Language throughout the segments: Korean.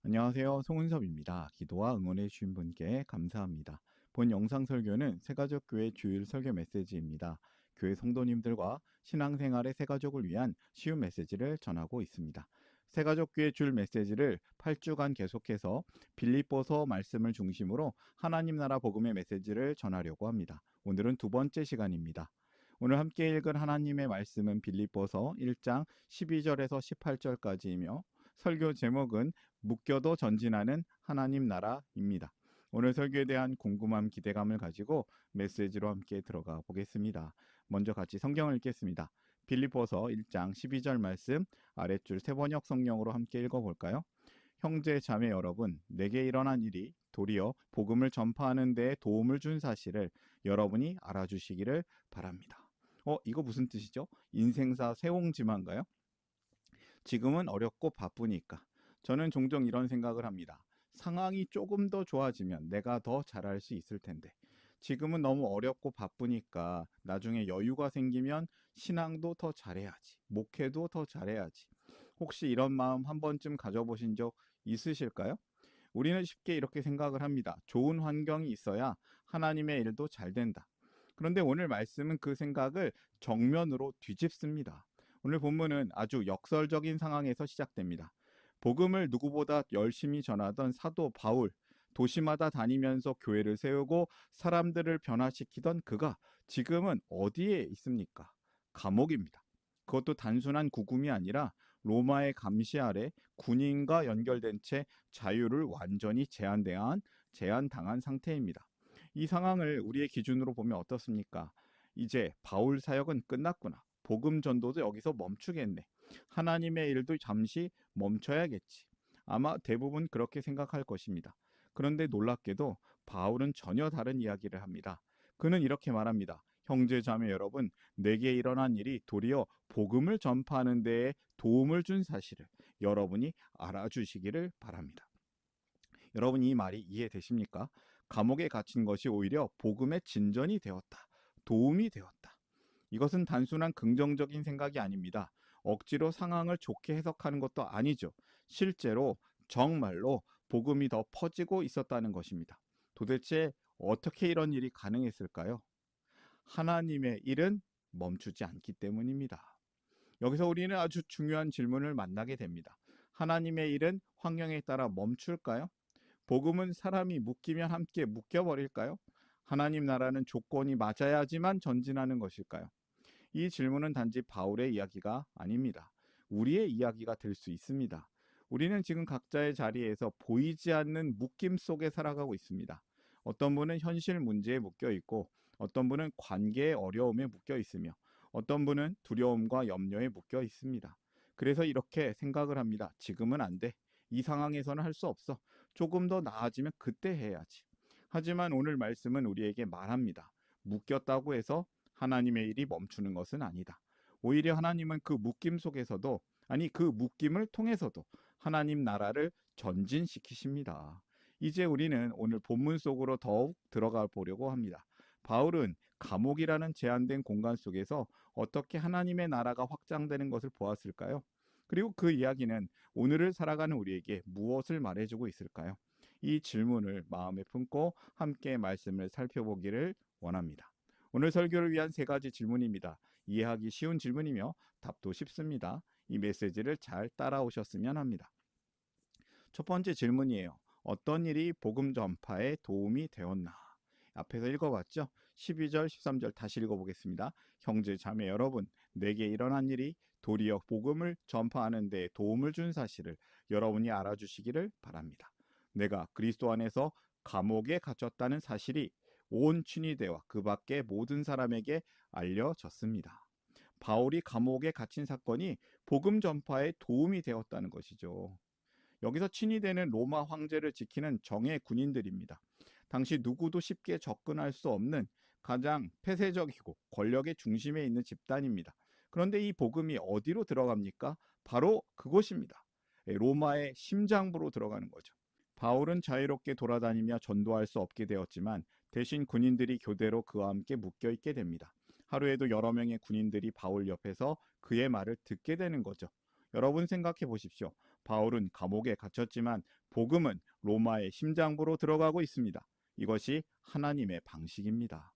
안녕하세요. 송은섭입니다. 기도와 응원해 주신 분께 감사합니다. 본 영상 설교는 새가족교회 주일 설교 메시지입니다. 교회 성도님들과 신앙생활의 새가족을 위한 쉬운 메시지를 전하고 있습니다. 새가족교회 주일 메시지를 8주간 계속해서 빌립보서 말씀을 중심으로 하나님 나라 복음의 메시지를 전하려고 합니다. 오늘은 두 번째 시간입니다. 오늘 함께 읽은 하나님의 말씀은 빌립보서 1장 12절에서 18절까지이며 설교 제목은 묶여도 전진하는 하나님 나라입니다. 오늘 설교에 대한 궁금함, 기대감을 가지고 메시지로 함께 들어가 보겠습니다. 먼저 같이 성경을 읽겠습니다. 빌립보서 1장 12절 말씀 아랫줄 세번역 성령으로 함께 읽어볼까요? 형제 자매 여러분, 내게 일어난 일이 도리어 복음을 전파하는 데 도움을 준 사실을 여러분이 알아주시기를 바랍니다. 이거 무슨 뜻이죠? 인생사 세옹지마인가요? 지금은 어렵고 바쁘니까. 저는 종종 이런 생각을 합니다. 상황이 조금 더 좋아지면 내가 더 잘할 수 있을 텐데. 지금은 너무 어렵고 바쁘니까 나중에 여유가 생기면 신앙도 더 잘해야지. 목회도 더 잘해야지. 혹시 이런 마음 한 번쯤 가져보신 적 있으실까요? 우리는 쉽게 이렇게 생각을 합니다. 좋은 환경이 있어야 하나님의 일도 잘 된다. 그런데 오늘 말씀은 그 생각을 정면으로 뒤집습니다. 오늘 본문은 아주 역설적인 상황에서 시작됩니다. 복음을 누구보다 열심히 전하던 사도 바울, 도시마다 다니면서 교회를 세우고 사람들을 변화시키던 그가 지금은 어디에 있습니까? 감옥입니다. 그것도 단순한 구금이 아니라 로마의 감시 아래 군인과 연결된 채 자유를 완전히 제한당한 상태입니다. 이 상황을 우리의 기준으로 보면 어떻습니까? 이제 바울 사역은 끝났구나. 복음 전도도 여기서 멈추겠네. 하나님의 일도 잠시 멈춰야겠지. 아마 대부분 그렇게 생각할 것입니다. 그런데 놀랍게도 바울은 전혀 다른 이야기를 합니다. 그는 이렇게 말합니다. 형제 자매 여러분, 내게 일어난 일이 도리어 복음을 전파하는 데에 도움을 준 사실을 여러분이 알아주시기를 바랍니다. 여러분 이 말이 이해되십니까? 감옥에 갇힌 것이 오히려 복음의 진전이 되었다. 도움이 되었다. 이것은 단순한 긍정적인 생각이 아닙니다. 억지로 상황을 좋게 해석하는 것도 아니죠. 실제로 정말로 복음이 더 퍼지고 있었다는 것입니다. 도대체 어떻게 이런 일이 가능했을까요? 하나님의 일은 멈추지 않기 때문입니다. 여기서 우리는 아주 중요한 질문을 만나게 됩니다. 하나님의 일은 환경에 따라 멈출까요? 복음은 사람이 묶이면 함께 묶여버릴까요? 하나님 나라는 조건이 맞아야지만 전진하는 것일까요? 이 질문은 단지 바울의 이야기가 아닙니다. 우리의 이야기가 될 수 있습니다. 우리는 지금 각자의 자리에서 보이지 않는 묶임 속에 살아가고 있습니다. 어떤 분은 현실 문제에 묶여 있고, 어떤 분은 관계의 어려움에 묶여 있으며, 어떤 분은 두려움과 염려에 묶여 있습니다. 그래서 이렇게 생각을 합니다. 지금은 안 돼. 이 상황에서는 할 수 없어. 조금 더 나아지면 그때 해야지. 하지만 오늘 말씀은 우리에게 말합니다. 묶였다고 해서 하나님의 일이 멈추는 것은 아니다. 오히려 하나님은 그 묶임 속에서도, 아니 그 묶임을 통해서도 하나님 나라를 전진시키십니다. 이제 우리는 오늘 본문 속으로 더욱 들어가 보려고 합니다. 바울은 감옥이라는 제한된 공간 속에서 어떻게 하나님의 나라가 확장되는 것을 보았을까요? 그리고 그 이야기는 오늘을 살아가는 우리에게 무엇을 말해주고 있을까요? 이 질문을 마음에 품고 함께 말씀을 살펴보기를 원합니다. 오늘 설교를 위한 세 가지 질문입니다. 이해하기 쉬운 질문이며 답도 쉽습니다. 이 메시지를 잘 따라오셨으면 합니다. 첫 번째 질문이에요. 어떤 일이 복음 전파에 도움이 되었나? 앞에서 읽어봤죠? 12절, 13절 다시 읽어보겠습니다. 형제 자매 여러분, 내게 일어난 일이 도리어 복음을 전파하는 데 도움을 준 사실을 여러분이 알아주시기를 바랍니다. 내가 그리스도 안에서 감옥에 갇혔다는 사실이 온 친위대와 그 밖의 모든 사람에게 알려졌습니다. 바울이 감옥에 갇힌 사건이 복음 전파에 도움이 되었다는 것이죠. 여기서 친위대는 로마 황제를 지키는 정예 군인들입니다. 당시 누구도 쉽게 접근할 수 없는 가장 폐쇄적이고 권력의 중심에 있는 집단입니다. 그런데 이 복음이 어디로 들어갑니까? 바로 그곳입니다. 로마의 심장부로 들어가는 거죠. 바울은 자유롭게 돌아다니며 전도할 수 없게 되었지만 대신 군인들이 교대로 그와 함께 묶여 있게 됩니다. 하루에도 여러 명의 군인들이 바울 옆에서 그의 말을 듣게 되는 거죠. 여러분 생각해 보십시오. 바울은 감옥에 갇혔지만 복음은 로마의 심장부로 들어가고 있습니다. 이것이 하나님의 방식입니다.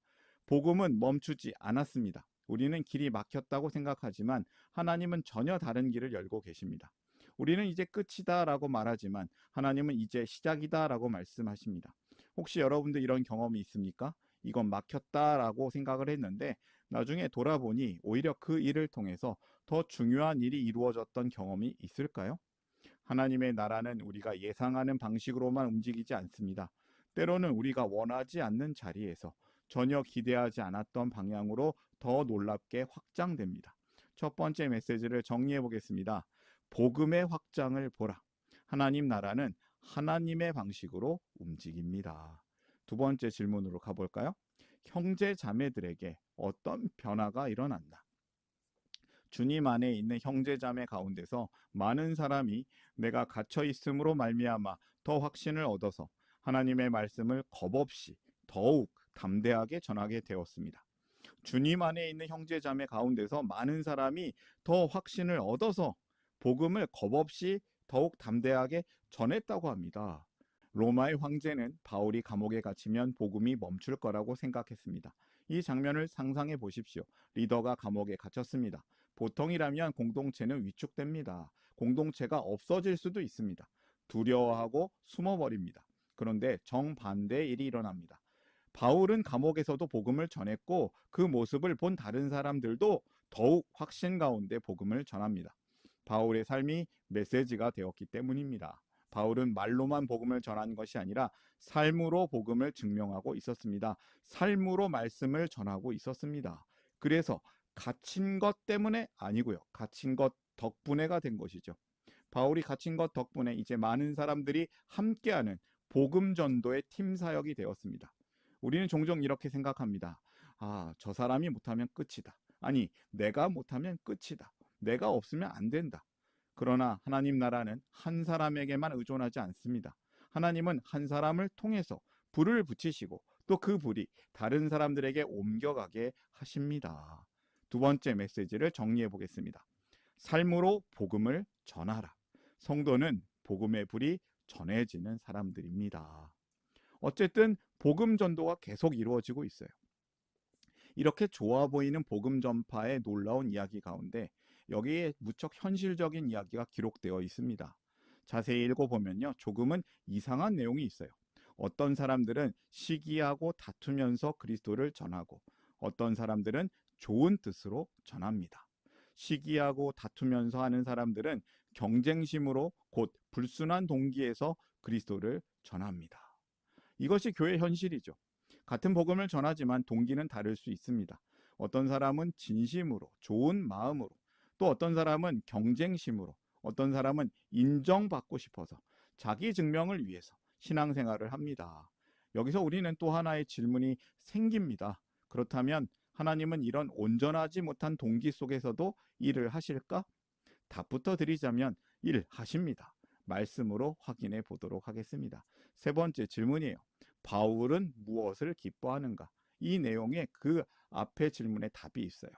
복음은 멈추지 않았습니다. 우리는 길이 막혔다고 생각하지만 하나님은 전혀 다른 길을 열고 계십니다. 우리는 이제 끝이다라고 말하지만 하나님은 이제 시작이다라고 말씀하십니다. 혹시 여러분도 이런 경험이 있습니까? 이건 막혔다라고 생각을 했는데 나중에 돌아보니 오히려 그 일을 통해서 더 중요한 일이 이루어졌던 경험이 있을까요? 하나님의 나라는 우리가 예상하는 방식으로만 움직이지 않습니다. 때로는 우리가 원하지 않는 자리에서 전혀 기대하지 않았던 방향으로 더 놀랍게 확장됩니다. 첫 번째 메시지를 정리해 보겠습니다. 복음의 확장을 보라. 하나님 나라는 하나님의 방식으로 움직입니다. 두 번째 질문으로 가볼까요? 형제 자매들에게 어떤 변화가 일어났나? 주님 안에 있는 형제 자매 가운데서 많은 사람이 내가 갇혀 있음으로 말미암아 더 확신을 얻어서 하나님의 말씀을 겁없이 더욱 담대하게 전하게 되었습니다. 주님 안에 있는 형제 자매 가운데서 많은 사람이 더 확신을 얻어서 복음을 겁없이 더욱 담대하게 전했다고 합니다. 로마의 황제는 바울이 감옥에 갇히면 복음이 멈출 거라고 생각했습니다. 이 장면을 상상해 보십시오. 리더가 감옥에 갇혔습니다. 보통이라면 공동체는 위축됩니다. 공동체가 없어질 수도 있습니다. 두려워하고 숨어버립니다. 그런데 정반대의 일이 일어납니다. 바울은 감옥에서도 복음을 전했고 그 모습을 본 다른 사람들도 더욱 확신 가운데 복음을 전합니다. 바울의 삶이 메시지가 되었기 때문입니다. 바울은 말로만 복음을 전한 것이 아니라 삶으로 복음을 증명하고 있었습니다. 삶으로 말씀을 전하고 있었습니다. 그래서 갇힌 것 때문에 아니고요. 갇힌 것 덕분에가 된 것이죠. 바울이 갇힌 것 덕분에 이제 많은 사람들이 함께하는 복음 전도의 팀 사역이 되었습니다. 우리는 종종 이렇게 생각합니다. 아, 저 사람이 못하면 끝이다. 아니, 내가 못하면 끝이다. 내가 없으면 안 된다. 그러나 하나님 나라는 한 사람에게만 의존하지 않습니다. 하나님은 한 사람을 통해서 불을 붙이시고 또 그 불이 다른 사람들에게 옮겨가게 하십니다. 두 번째 메시지를 정리해 보겠습니다. 삶으로 복음을 전하라. 성도는 복음의 불이 전해지는 사람들입니다. 어쨌든 복음 전도가 계속 이루어지고 있어요. 이렇게 좋아 보이는 복음 전파의 놀라운 이야기 가운데 여기에 무척 현실적인 이야기가 기록되어 있습니다. 자세히 읽어보면요. 조금은 이상한 내용이 있어요. 어떤 사람들은 시기하고 다투면서 그리스도를 전하고 어떤 사람들은 좋은 뜻으로 전합니다. 시기하고 다투면서 하는 사람들은 경쟁심으로 곧 불순한 동기에서 그리스도를 전합니다. 이것이 교회 현실이죠. 같은 복음을 전하지만 동기는 다를 수 있습니다. 어떤 사람은 진심으로, 좋은 마음으로, 또 어떤 사람은 경쟁심으로, 어떤 사람은 인정받고 싶어서 자기 증명을 위해서 신앙생활을 합니다. 여기서 우리는 또 하나의 질문이 생깁니다. 그렇다면 하나님은 이런 온전하지 못한 동기 속에서도 일을 하실까? 답부터 드리자면 일하십니다. 말씀으로 확인해 보도록 하겠습니다. 세 번째 질문이에요. 바울은 무엇을 기뻐하는가? 이 내용에 그 앞에 질문에 답이 있어요.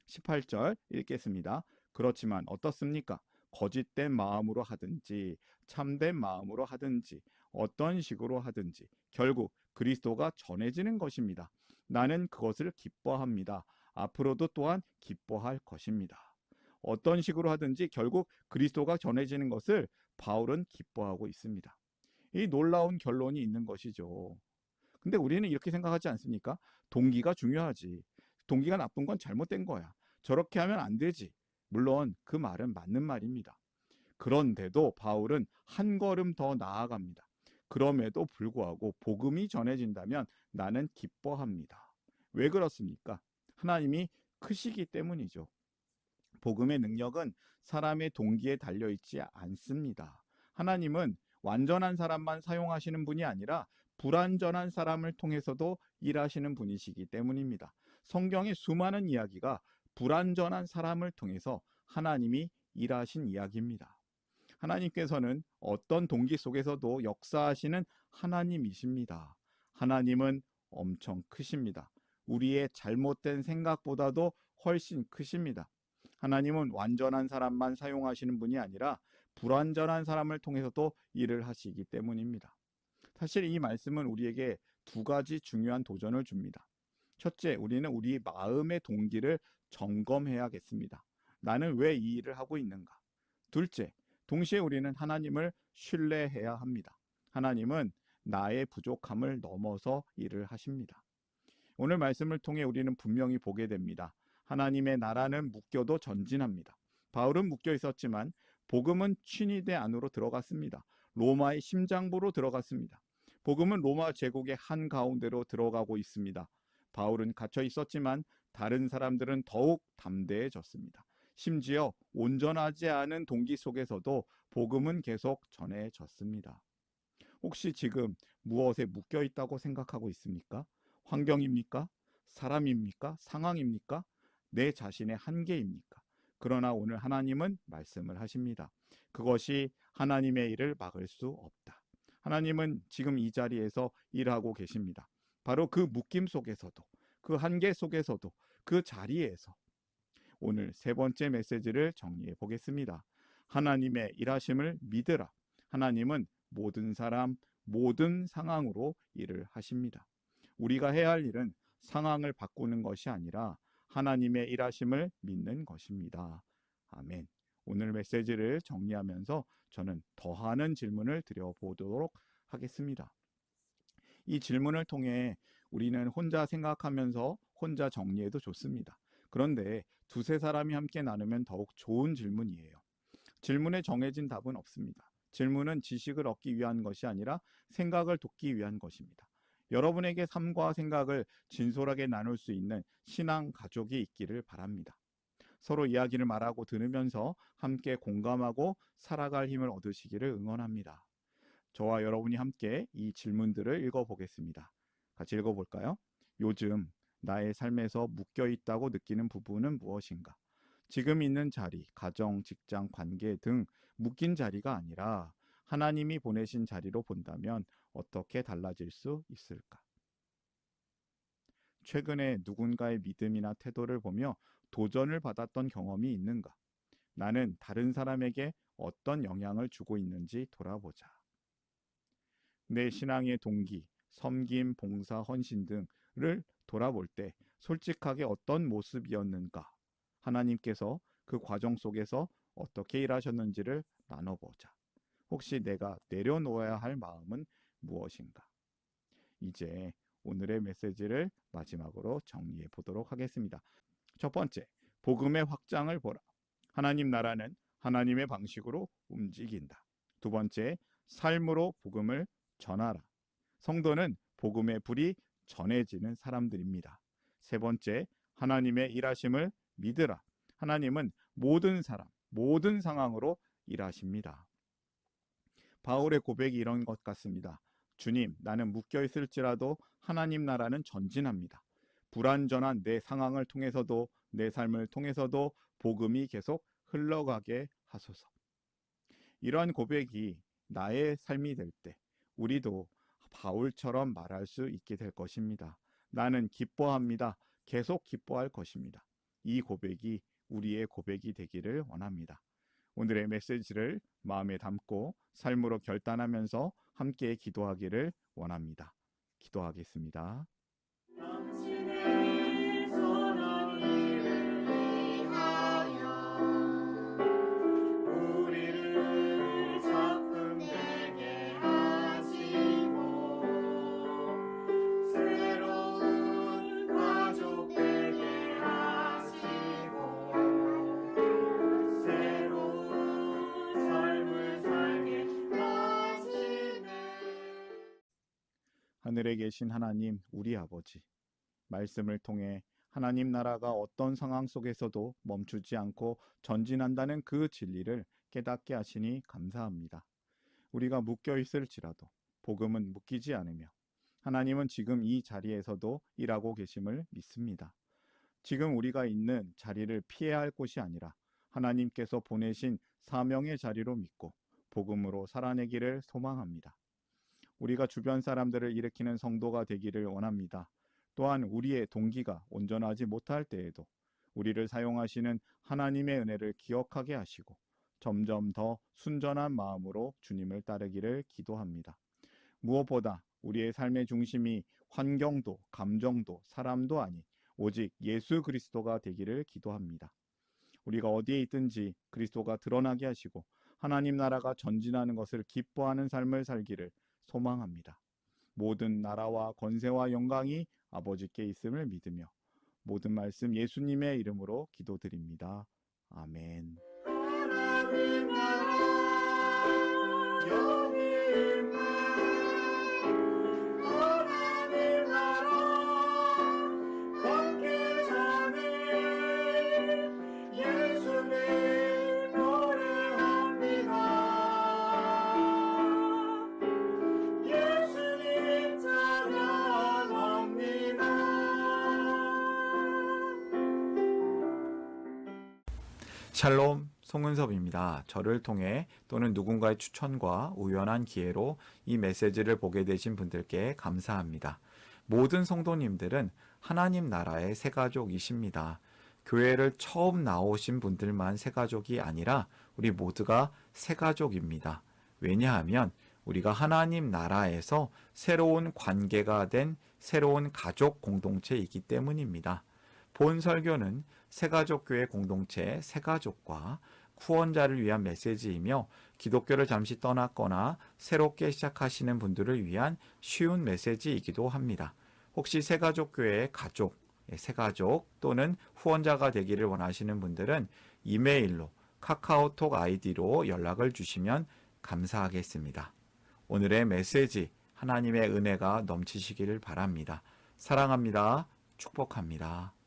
18절 읽겠습니다. 그렇지만 어떻습니까? 거짓된 마음으로 하든지 참된 마음으로 하든지 어떤 식으로 하든지 결국 그리스도가 전해지는 것입니다. 나는 그것을 기뻐합니다. 앞으로도 또한 기뻐할 것입니다. 어떤 식으로 하든지 결국 그리스도가 전해지는 것을 바울은 기뻐하고 있습니다. 이 놀라운 결론이 있는 것이죠. 근데 우리는 이렇게 생각하지 않습니까? 동기가 중요하지. 동기가 나쁜 건 잘못된 거야. 저렇게 하면 안 되지. 물론 그 말은 맞는 말입니다. 그런데도 바울은 한 걸음 더 나아갑니다. 그럼에도 불구하고 복음이 전해진다면 나는 기뻐합니다. 왜 그렇습니까? 하나님이 크시기 때문이죠. 복음의 능력은 사람의 동기에 달려있지 않습니다. 하나님은 완전한 사람만 사용하시는 분이 아니라 불완전한 사람을 통해서도 일하시는 분이시기 때문입니다. 성경의 수많은 이야기가 불완전한 사람을 통해서 하나님이 일하신 이야기입니다. 하나님께서는 어떤 동기 속에서도 역사하시는 하나님이십니다. 하나님은 엄청 크십니다. 우리의 잘못된 생각보다도 훨씬 크십니다. 하나님은 완전한 사람만 사용하시는 분이 아니라 불완전한 사람을 통해서도 일을 하시기 때문입니다. 사실 이 말씀은 우리에게 두 가지 중요한 도전을 줍니다. 첫째, 우리는 우리 마음의 동기를 점검해야겠습니다. 나는 왜 이 일을 하고 있는가? 둘째, 동시에 우리는 하나님을 신뢰해야 합니다. 하나님은 나의 부족함을 넘어서 일을 하십니다. 오늘 말씀을 통해 우리는 분명히 보게 됩니다. 하나님의 나라는 묶여도 전진합니다. 바울은 묶여 있었지만 복음은 친위대 안으로 들어갔습니다. 로마의 심장부로 들어갔습니다. 복음은 로마 제국의 한가운데로 들어가고 있습니다. 바울은 갇혀 있었지만 다른 사람들은 더욱 담대해졌습니다. 심지어 온전하지 않은 동기 속에서도 복음은 계속 전해졌습니다. 혹시 지금 무엇에 묶여 있다고 생각하고 있습니까? 환경입니까? 사람입니까? 상황입니까? 내 자신의 한계입니까? 그러나 오늘 하나님은 말씀을 하십니다. 그것이 하나님의 일을 막을 수 없다. 하나님은 지금 이 자리에서 일하고 계십니다. 바로 그 묶임 속에서도, 그 한계 속에서도, 그 자리에서 오늘 세 번째 메시지를 정리해 보겠습니다. 하나님의 일하심을 믿으라. 하나님은 모든 사람, 모든 상황으로 일을 하십니다. 우리가 해야 할 일은 상황을 바꾸는 것이 아니라 하나님의 일하심을 믿는 것입니다. 아멘. 오늘 메시지를 정리하면서 저는 더하는 질문을 드려보도록 하겠습니다. 이 질문을 통해 우리는 혼자 생각하면서 혼자 정리해도 좋습니다. 그런데 두세 사람이 함께 나누면 더욱 좋은 질문이에요. 질문에 정해진 답은 없습니다. 질문은 지식을 얻기 위한 것이 아니라 생각을 돕기 위한 것입니다. 여러분에게 삶과 생각을 진솔하게 나눌 수 있는 신앙 가족이 있기를 바랍니다. 서로 이야기를 말하고 들으면서 함께 공감하고 살아갈 힘을 얻으시기를 응원합니다. 저와 여러분이 함께 이 질문들을 읽어보겠습니다. 같이 읽어볼까요? 요즘 나의 삶에서 묶여 있다고 느끼는 부분은 무엇인가? 지금 있는 자리, 가정, 직장, 관계 등 묶인 자리가 아니라 하나님이 보내신 자리로 본다면 어떻게 달라질 수 있을까? 최근에 누군가의 믿음이나 태도를 보며 도전을 받았던 경험이 있는가? 나는 다른 사람에게 어떤 영향을 주고 있는지 돌아보자. 내 신앙의 동기, 섬김, 봉사, 헌신 등을 돌아볼 때 솔직하게 어떤 모습이었는가? 하나님께서 그 과정 속에서 어떻게 일하셨는지를 나눠보자. 혹시 내가 내려놓아야 할 마음은 무엇인가? 이제 오늘의 메시지를 마지막으로 정리해 보도록 하겠습니다. 첫 번째, 복음의 확장을 보라. 하나님 나라는 하나님의 방식으로 움직인다. 두 번째, 삶으로 복음을 전하라. 성도는 복음의 불이 전해지는 사람들입니다. 세 번째, 하나님의 일하심을 믿으라. 하나님은 모든 사람, 모든 상황으로 일하십니다. 바울의 고백이 이런 것 같습니다. 주님, 나는 묶여 있을지라도 하나님 나라는 전진합니다. 불완전한 내 상황을 통해서도 내 삶을 통해서도 복음이 계속 흘러가게 하소서. 이러한 고백이 나의 삶이 될 때 우리도 바울처럼 말할 수 있게 될 것입니다. 나는 기뻐합니다. 계속 기뻐할 것입니다. 이 고백이 우리의 고백이 되기를 원합니다. 오늘의 메시지를 마음에 담고 삶으로 결단하면서 함께 기도하기를 원합니다. 기도하겠습니다. 당신의 선한 일을 위하여 우리를 작품되게 하시고 새로운 가족 되게 하시고 새로운 삶을 살게 하시네. 하늘에 계신 하나님, 우리 아버지, 말씀을 통해 하나님 나라가 어떤 상황 속에서도 멈추지 않고 전진한다는 그 진리를 깨닫게 하시니 감사합니다. 우리가 묶여 있을지라도 복음은 묶이지 않으며 하나님은 지금 이 자리에서도 일하고 계심을 믿습니다. 지금 우리가 있는 자리를 피해야 할 곳이 아니라 하나님께서 보내신 사명의 자리로 믿고 복음으로 살아내기를 소망합니다. 우리가 주변 사람들을 일으키는 성도가 되기를 원합니다. 또한 우리의 동기가 온전하지 못할 때에도 우리를 사용하시는 하나님의 은혜를 기억하게 하시고 점점 더 순전한 마음으로 주님을 따르기를 기도합니다. 무엇보다 우리의 삶의 중심이 환경도, 감정도, 사람도 아닌 오직 예수 그리스도가 되기를 기도합니다. 우리가 어디에 있든지 그리스도가 드러나게 하시고 하나님 나라가 전진하는 것을 기뻐하는 삶을 살기를 소망합니다. 모든 나라와 권세와 영광이 아버지께 있음을 믿으며 모든 말씀 예수님의 이름으로 기도드립니다. 아멘. 하나님 나라 여기 있네. 하나님 나라 함께 사네. 예수님 노래합니다. 예수님 찬양합니다. 샬롬, 송은섭입니다. 저를 통해 또는 누군가의 추천과 우연한 기회로 이 메시지를 보게 되신 분들께 감사합니다. 모든 성도님들은 하나님 나라의 새가족이십니다. 교회를 처음 나오신 분들만 새가족이 아니라 우리 모두가 새가족입니다. 왜냐하면 우리가 하나님 나라에서 새로운 관계가 된 새로운 가족 공동체이기 때문입니다. 본 설교는 새가족교회 공동체 새가족과 후원자를 위한 메시지이며 기독교를 잠시 떠났거나 새롭게 시작하시는 분들을 위한 쉬운 메시지이기도 합니다. 혹시 새가족교회의 가족, 새가족 또는 후원자가 되기를 원하시는 분들은 이메일로 카카오톡 아이디로 연락을 주시면 감사하겠습니다. 오늘의 메시지 하나님의 은혜가 넘치시기를 바랍니다. 사랑합니다. 축복합니다.